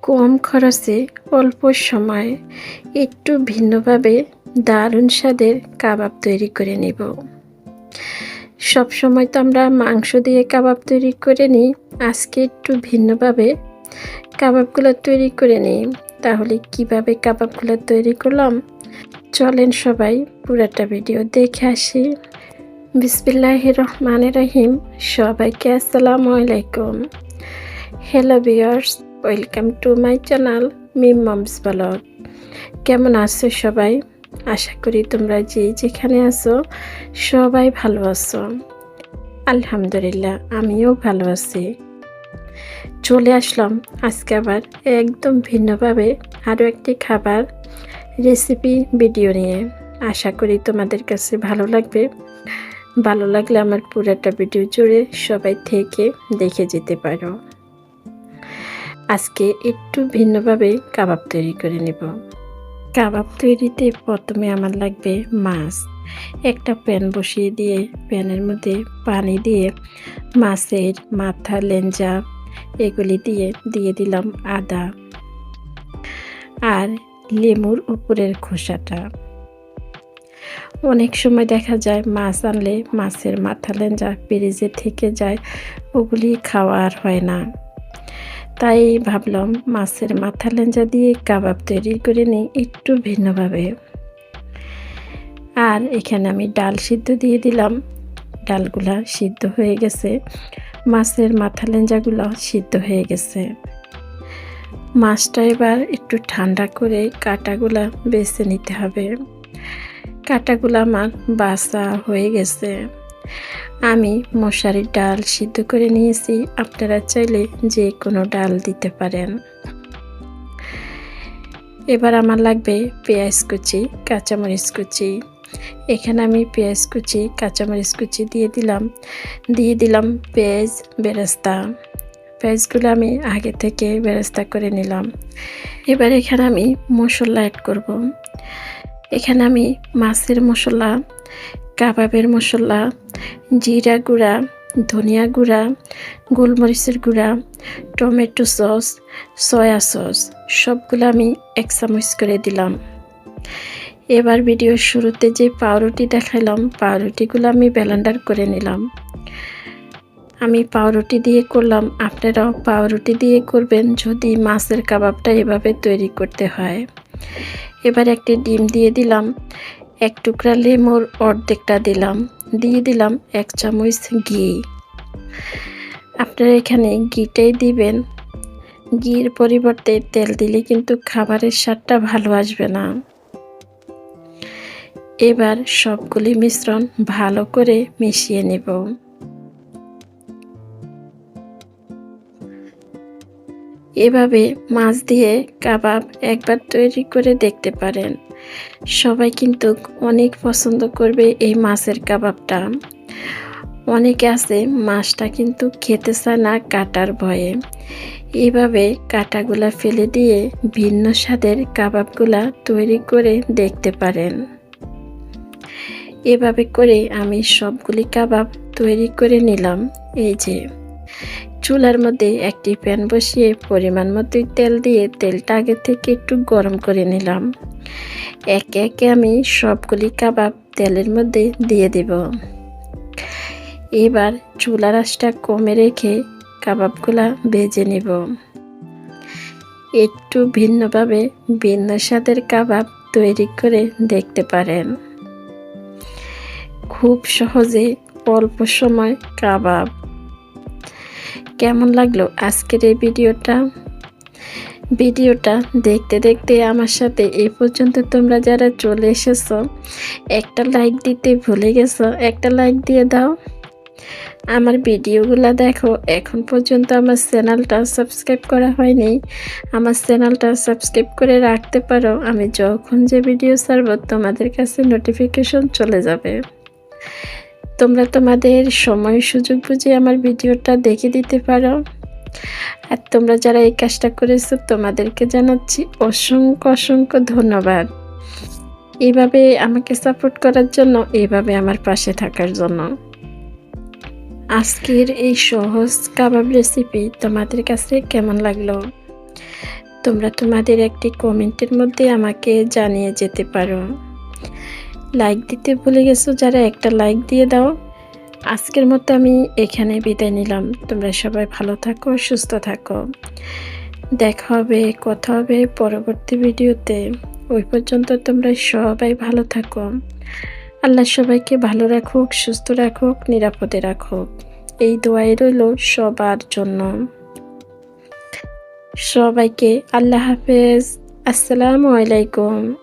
কম খরচে অল্প সময়ে একটু ভিন্নভাবে দারুণ স্বাদের কাবাব তৈরি করে নিব। সবসময় তো আমরা মাংস দিয়ে কাবাব তৈরি করে নিই, আজকে একটু ভিন্নভাবে কাবাবগুলো তৈরি করে নিই। তাহলে কিভাবে কাবাবগুলো তৈরি করলাম, চলেন সবাই পুরাটা ভিডিও দেখে আসি। বিসমিল্লাহির রহমানির রহিম। সবাইকে আসসালামু আলাইকুম। Hello viewers, welcome to my channel Mim moms blog. কেমন আছো সবাই? আশা করি তোমরা যেখানে আছো সবাই ভালো আছো। আলহামদুলিল্লাহ, আমিও ভালো আছি। চলে আসলাম আজকে আবার একদম ভিন্নভাবে আরও একটি খাবার রেসিপি ভিডিও নিয়ে। আশা করি তোমাদের কাছে ভালো লাগবে। ভালো লাগলে আমার পুরোটা ভিডিও জুড়ে সবাই থেকে দেখে যেতে পারো। আজকে একটু ভিন্নভাবে কাবাব তৈরি করে নেব। কাবাব তৈরিতে প্রথমে আমার লাগবে মাছ। একটা প্যান বসিয়ে দিয়ে প্যানের মধ্যে পানি দিয়ে মাছের মাথা, লেঞ্জা এগুলি দিয়ে দিলাম আদা আর লেবুর উপরের খোসাটা। অনেক সময় দেখা যায় মাছ আনলে মাছের মাথা, লেঞ্জা ফ্রিজে থেকে যায়, ওগুলি খাওয়া আর হয় না। তাই ভাবলাম মাছের মাথা, লেঞ্জা দিয়ে কাবাব তৈরি করে নিই একটু ভিন্নভাবে। আর এখানে আমি ডাল সিদ্ধ দিয়ে দিলাম। ডালগুলা সিদ্ধ হয়ে গেছে, মাছের মাথা, লেঞ্জাগুলো সিদ্ধ হয়ে গেছে। মাছটা এবার একটু ঠান্ডা করে কাঁটাগুলা বেছে নিতে হবে। কাঁটাগুলো আমার বাছা হয়ে গেছে। আমি মশারির ডাল সিদ্ধ করে নিয়েছি, আপনারা চাইলে যে কোনো ডাল দিতে পারেন। এবার আমার লাগবে পেঁয়াজ কুচি, কাঁচামরিচ কুচি। এখানে আমি পেঁয়াজ কুচি, কাঁচামরিচ কুচি দিয়ে দিলাম পেঁয়াজ বেরেস্তা। পেঁয়াজগুলো আমি আগে থেকে বেরেস্তা করে নিলাম। এবার এখানে আমি মশলা অ্যাড করব। এখানে আমি মাছের মশলা, কাবাবের মশলা, জিরা গুঁড়া, ধনিয়া গুঁড়া, গোলমরিচের গুঁড়া, টমেটো সস, সয়া সস সবগুলো আমি 1 চামচ করে দিলাম। এবার ভিডিওর শুরুতে যে পাউরুটি দেখালাম, পাউরুটিগুলো আমি ব্লেন্ডার করে নিলাম। আমি পাউরুটি দিয়ে করলাম, আপনারাও পাউরুটি দিয়ে করবেন যদি মাছের কাবাবটা এভাবে তৈরি করতে হয়। এবার একটি ডিম দিয়ে দিলাম, 1 টুকরা লেবুর অর্ধেকটা দিয়ে দিলাম 1 চামচ ঘি। আপনারা এখানে ঘিটাই দিবেন, ঘির পরিবর্তে তেল দিলে কিন্তু খাবারের স্বাদটা ভালো আসবে না। এবার সবগুলি মিশ্রণ ভালো করে মিশিয়ে নেব। এভাবে মাছ দিয়ে কাবাব একবার তৈরি করে দেখতে পারেন। সবাই কিন্তু অনেক পছন্দ করবে এই মাছের কাবাবটা। অনেকে আছে মাছটা কিন্তু খেতে চায় না কাটার ভয়ে। এইভাবে কাটাগুলা ফেলে দিয়ে ভিন্ন স্বাদের কাবাবগুলা তৈরি করে দেখতে পারেন। এভাবে করে আমি সবগুলি কাবাব তৈরি করে নিলাম। এই যে চুলার মধ্যে একটি প্যান বসিয়ে পরিমাণ মতো তেল দিয়ে তেলটা আগে থেকে একটু গরম করে নিলাম। একে একে আমি সবগুলি কাবাব তেলের মধ্যে দিয়ে দেব। এবার চুলার আঁচটা কমে রেখে কাবাবগুলা ভেজে নেব। একটু ভিন্নভাবে ভিন্ন স্বাদের কাবাব তৈরি করে দেখতে পারেন। খুব সহজে অল্প সময় কাবাব। কেমন লাগলো আজকের এই ভিডিওটা দেখতে দেখতে আমার সাথে এই পর্যন্ত তোমরা যারা চলে এসেছো, একটা লাইক দিতে ভুলে গেছো, একটা লাইক দিয়ে দাও। আমার ভিডিওগুলো দেখো, এখন পর্যন্ত আমার চ্যানেলটা সাবস্ক্রাইব করা হয়নি, আমার চ্যানেলটা সাবস্ক্রাইব করে রাখতে পারো। আমি যখন যে ভিডিও ছাড়বো তোমাদের কাছে নোটিফিকেশন চলে যাবে। তোমরা তোমাদের সময় সুযোগ বুঝে আমার ভিডিওটা দেখে দিতে পারো। আর তোমরা যারা এই কাজটা করেছো তোমাদেরকে জানাচ্ছি অসংখ্য ধন্যবাদ। এইভাবে আমাকে সাপোর্ট করার জন্য, এইভাবে আমার পাশে থাকার জন্য। আজকের এই সহজ কাবাব রেসিপি তোমাদের কাছে কেমন লাগলো? তোমরা তোমাদের একটি কমেন্টের মধ্যে আমাকে জানিয়ে যেতে পারো। লাইক দিতে ভুলে গেছো যারা, একটা লাইক দিয়ে দাও। আজকের মতো আমি এখানে বিদায় নিলাম। তোমরা সবাই ভালো থাকো, সুস্থ থাকো। দেখা হবে, কথা হবে পরবর্তী ভিডিওতে। ওই পর্যন্ত তোমরা সবাই ভালো থাকো। আল্লাহ সবাইকে ভালো রাখুক, সুস্থ রাখুক, নিরাপদে রাখুক। এই দোয়াই রইল সবার জন্য। সবাইকে আল্লাহ হাফেজ। আসসালামু আলাইকুম।